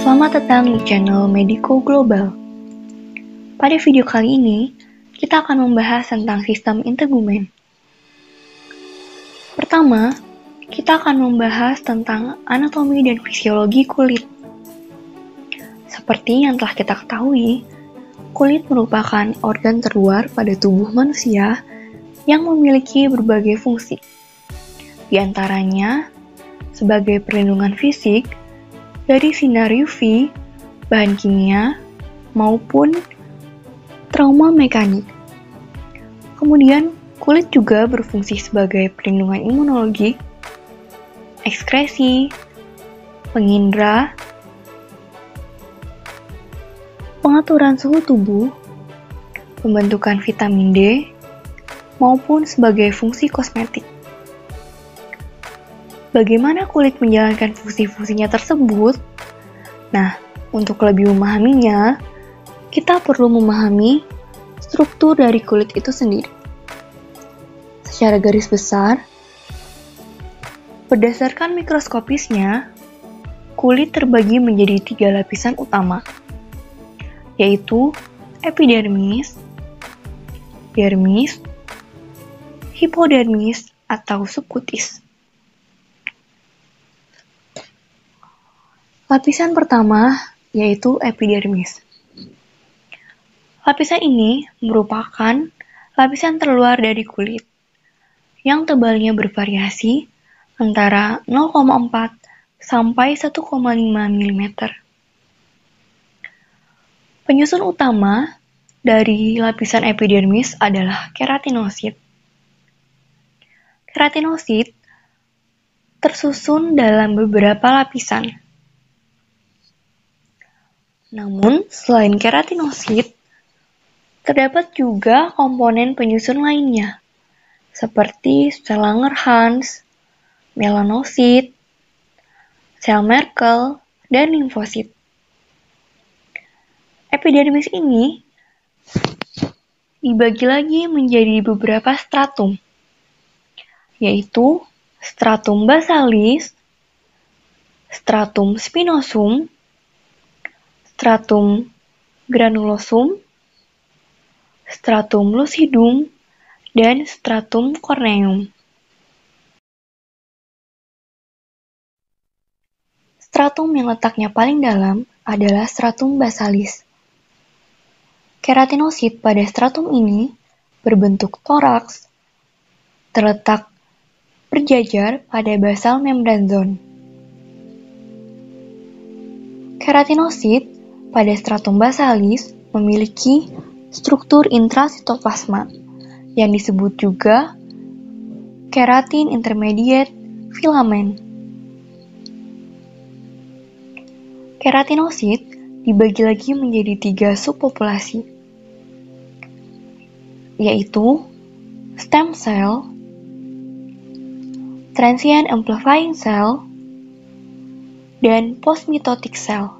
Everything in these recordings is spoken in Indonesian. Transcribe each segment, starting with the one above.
Selamat datang di channel Medico Global. Pada video kali ini, kita akan membahas tentang sistem integumen. Pertama, kita akan membahas tentang anatomi dan fisiologi kulit. Seperti yang telah kita ketahui, kulit merupakan organ terluar pada tubuh manusia yang memiliki berbagai fungsi. Di antaranya, sebagai perlindungan fisik dari sinar UV, bahan kimia, maupun trauma mekanik. Kemudian, kulit juga berfungsi sebagai perlindungan imunologi, ekskresi, pengindra, pengaturan suhu tubuh, pembentukan vitamin D, maupun sebagai fungsi kosmetik. Bagaimana kulit menjalankan fungsi-fungsinya tersebut? Nah, untuk lebih memahaminya, kita perlu memahami struktur dari kulit itu sendiri. Secara garis besar, berdasarkan mikroskopisnya, kulit terbagi menjadi 3 lapisan utama, yaitu epidermis, dermis, hipodermis, atau subkutis. Lapisan pertama yaitu epidermis. Lapisan ini merupakan lapisan terluar dari kulit yang tebalnya bervariasi antara 0,4 sampai 1,5 mm. Penyusun utama dari lapisan epidermis adalah keratinosit. Keratinosit tersusun dalam beberapa lapisan. Namun, selain keratinosit, terdapat juga komponen penyusun lainnya, seperti sel Langerhans, melanosit, sel Merkel, dan limfosit. Epidermis ini dibagi lagi menjadi beberapa stratum, yaitu stratum basalis, stratum spinosum, stratum granulosum, stratum lucidum, dan stratum corneum. Stratum yang letaknya paling dalam adalah stratum basalis. Keratinosit pada stratum ini berbentuk toraks, terletak berjajar pada basal membran zone. Keratinosit pada stratum basalis memiliki struktur intrasitoplasma yang disebut juga keratin intermediate filament. Keratinosit dibagi lagi menjadi 3 subpopulasi, yaitu stem cell, transient amplifying cell, dan postmitotic cell.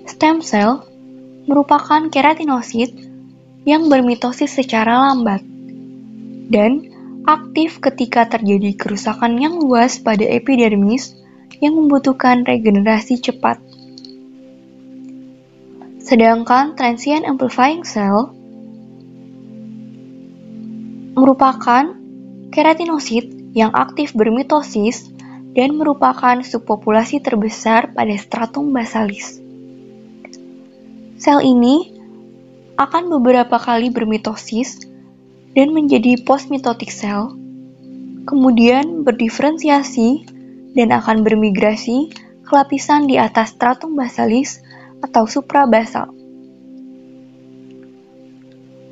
Stem cell merupakan keratinosit yang bermitosis secara lambat dan aktif ketika terjadi kerusakan yang luas pada epidermis yang membutuhkan regenerasi cepat. Sedangkan transient amplifying cell merupakan keratinosit yang aktif bermitosis dan merupakan subpopulasi terbesar pada stratum basalis. Sel ini akan beberapa kali bermitosis dan menjadi postmitotic cell, kemudian berdiferensiasi dan akan bermigrasi ke lapisan di atas stratum basalis atau suprabasal.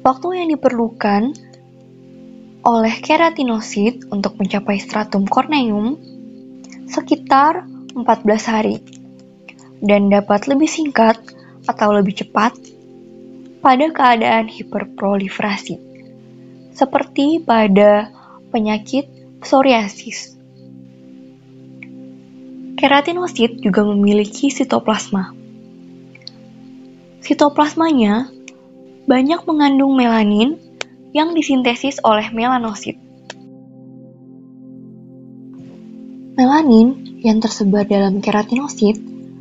Waktu yang diperlukan oleh keratinosit untuk mencapai stratum corneum sekitar 14 hari dan dapat lebih singkat atau lebih cepat pada keadaan hiperproliferasi, seperti pada penyakit psoriasis. Keratinosit juga memiliki sitoplasma. Sitoplasmanya banyak mengandung melanin yang disintesis oleh melanosit. Melanin yang tersebar dalam keratinosit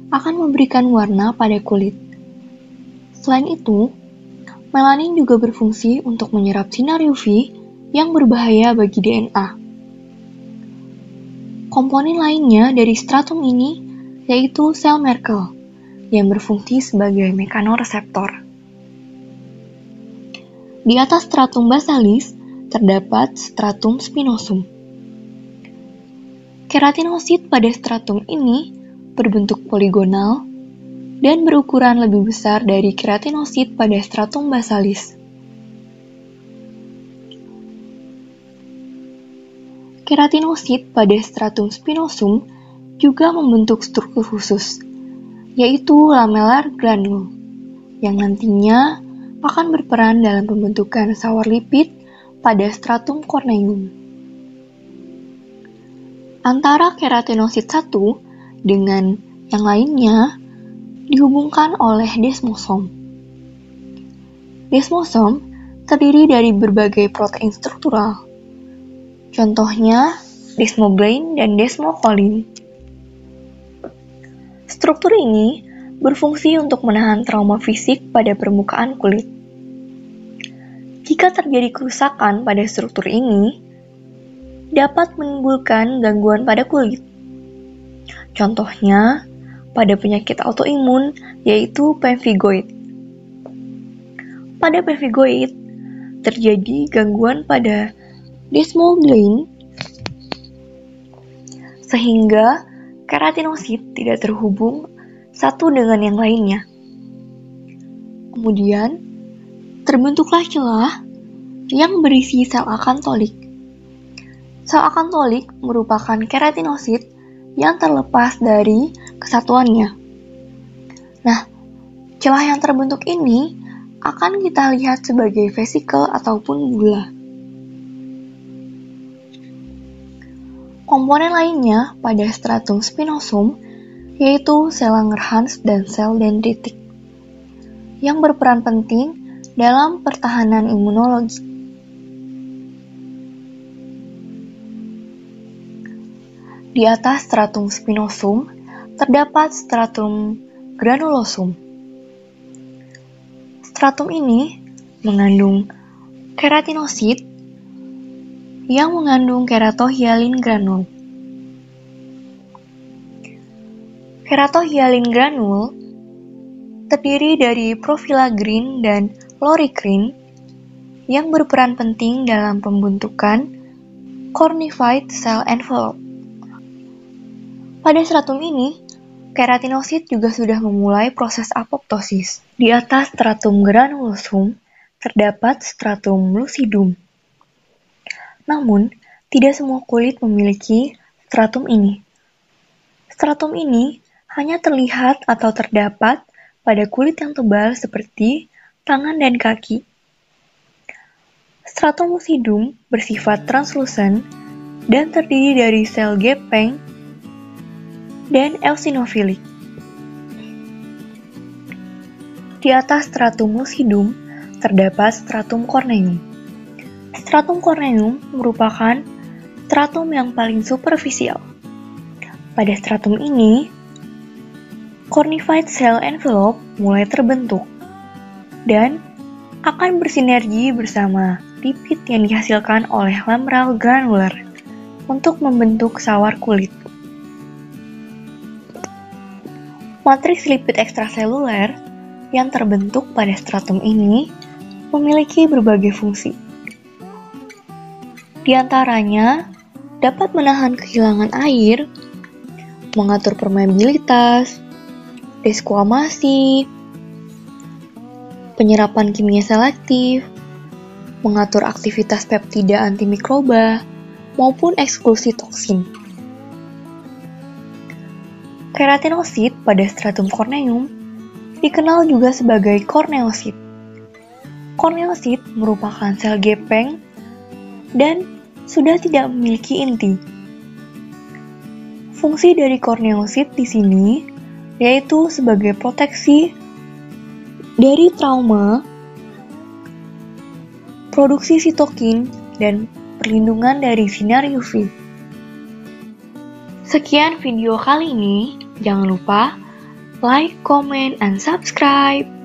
akan memberikan warna pada kulit. Selain itu, melanin juga berfungsi untuk menyerap sinar UV yang berbahaya bagi DNA. Komponen lainnya dari stratum ini yaitu sel Merkel yang berfungsi sebagai mekanoreseptor. Di atas stratum basalis terdapat stratum spinosum. Keratinosit pada stratum ini berbentuk poligonal dan berukuran lebih besar dari keratinosit pada stratum basalis. Keratinosit pada stratum spinosum juga membentuk struktur khusus, yaitu lamellar granule, yang nantinya akan berperan dalam pembentukan sawar lipid pada stratum corneum. Antara keratinosit satu dengan yang lainnya dihubungkan oleh desmosom. Desmosom terdiri dari berbagai protein struktural, contohnya desmoglein dan desmocolin. Struktur ini berfungsi untuk menahan trauma fisik pada permukaan kulit. Jika terjadi kerusakan pada struktur ini, dapat menimbulkan gangguan pada kulit. Contohnya, pada penyakit autoimun yaitu pemphigoid. Pada pemphigoid, terjadi gangguan pada desmoglein sehingga keratinosit tidak terhubung satu dengan yang lainnya. Kemudian, terbentuklah celah yang berisi sel akantolik. Sel akantolik merupakan keratinosit yang terlepas dari kesatuannya. Nah, celah yang terbentuk ini akan kita lihat sebagai vesikel ataupun bula. Komponen lainnya pada stratum spinosum yaitu sel Langerhans dan sel dendritik yang berperan penting dalam pertahanan imunologi. Di atas stratum spinosum terdapat stratum granulosum. Stratum ini mengandung keratinosit yang mengandung keratohyalin granul. Keratohyalin granul terdiri dari profilagrin dan lorikrin yang berperan penting dalam pembentukan cornified cell envelope. Pada stratum ini, keratinosit juga sudah memulai proses apoptosis. Di atas stratum granulosum terdapat stratum lucidum. Namun, tidak semua kulit memiliki stratum ini. Stratum ini hanya terlihat atau terdapat pada kulit yang tebal seperti tangan dan kaki. Stratum lucidum bersifat translucent dan terdiri dari sel gepeng dan eosinofilik. Di atas stratum lucidum terdapat stratum corneum. Stratum corneum merupakan stratum yang paling superficial. Pada stratum ini, cornified cell envelope mulai terbentuk dan akan bersinergi bersama lipid yang dihasilkan oleh lamellar granular untuk membentuk sawar kulit. Matriks lipid ekstraseluler yang terbentuk pada stratum ini memiliki berbagai fungsi. Di antaranya dapat menahan kehilangan air, mengatur permeabilitas, desquamasi, penyerapan kimia selektif, mengatur aktivitas peptida antimikroba, maupun eksklusi toksin. Keratinosit pada stratum corneum dikenal juga sebagai korneosit. Korneosit merupakan sel gepeng dan sudah tidak memiliki inti. Fungsi dari korneosit di sini yaitu sebagai proteksi dari trauma, produksi sitokin, dan perlindungan dari sinar UV. Sekian video kali ini. Jangan lupa like, comment, and subscribe.